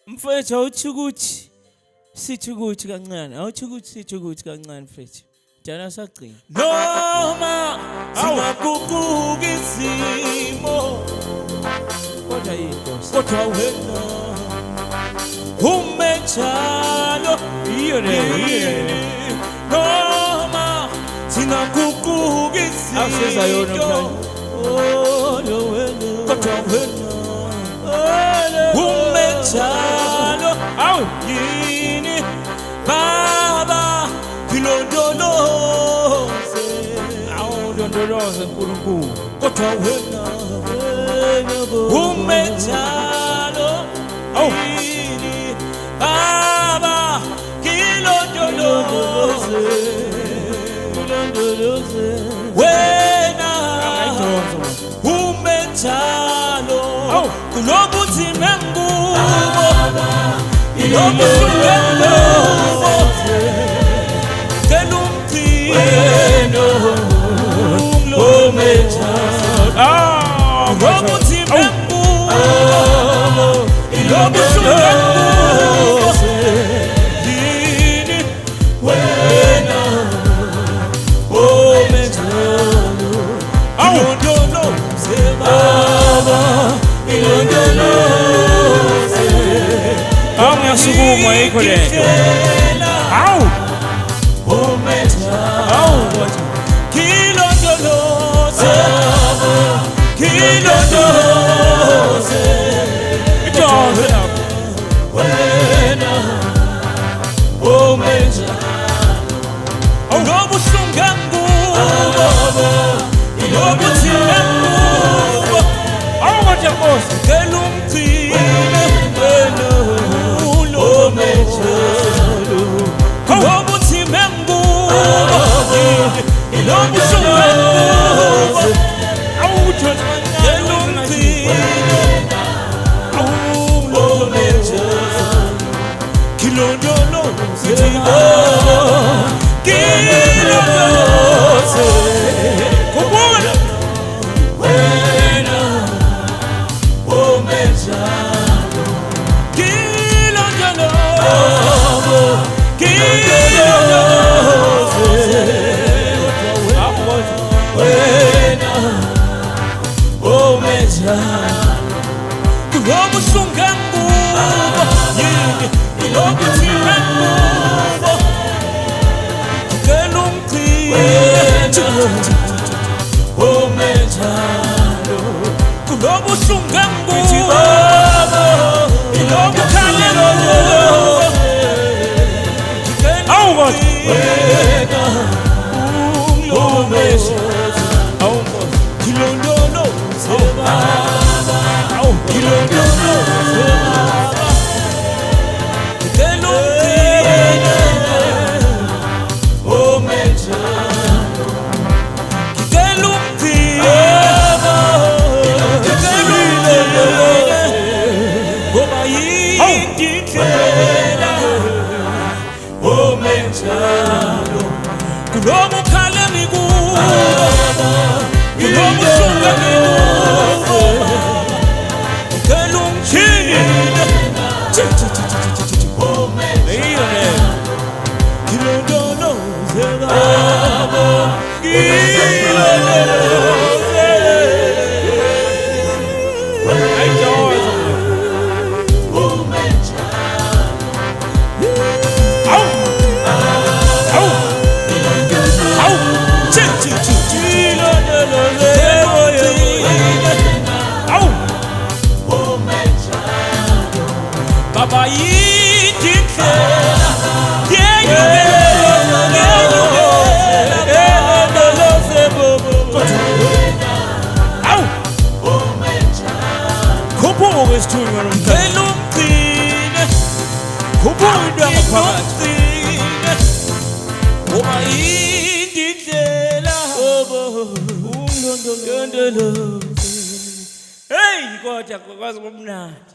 Mfethu awuthi sithi ukuthi kancane sithi ukuthi kancane mfethu jana sagcina noma singaguquka izimo kodwa yinkosi kodwa wena umechalo iyo noma singaguquka izimo awusiza yona mfethu kodwa wena umechalo yini baba kilondoloze nkulunkulu kodwa wena umechalo yini baba kilondoloze wena umechalo kulobuthi mengubo ilobuhlungelo kelumcino umechalo kulobuthi mengubo ilobuhlungelo yini wena umechalo ilondoloze baba ilondoloze ngiyasukuma yikho lento hawu umechalo kilondoloze kilondoloze idonse wena umechalo ulobuhlungu ngubo ilobuthi ngubo awuthi Nkosi kelumcine wena ulomechalo kulobuthi mengubo ilobuhlungu ngubo awuthi kelumcine ulomechalo kilondoloze kilondoloze kubona wena umechalo kilondoloze kilondoloze wena umechalo kulobuhlungu ngubo yini ilobuthi ngubo kelumcine umechalo kulobuhlungu ngubo ilobukhalelo wena umechalo kilondoloze baba kilondoloze baba kelumcine umechalo kelumcine ngoba yindlela umechalo kulobukhala mikubo kulobuhlungu ngubo kelumcine kilondoloze baba kilondoloze Baba yindlela khuphuka isithunywa nomkelumcine khuphuka into yangaphakathi ngoba yindlela ungilondoloze hey kodwa kwazi kumnandi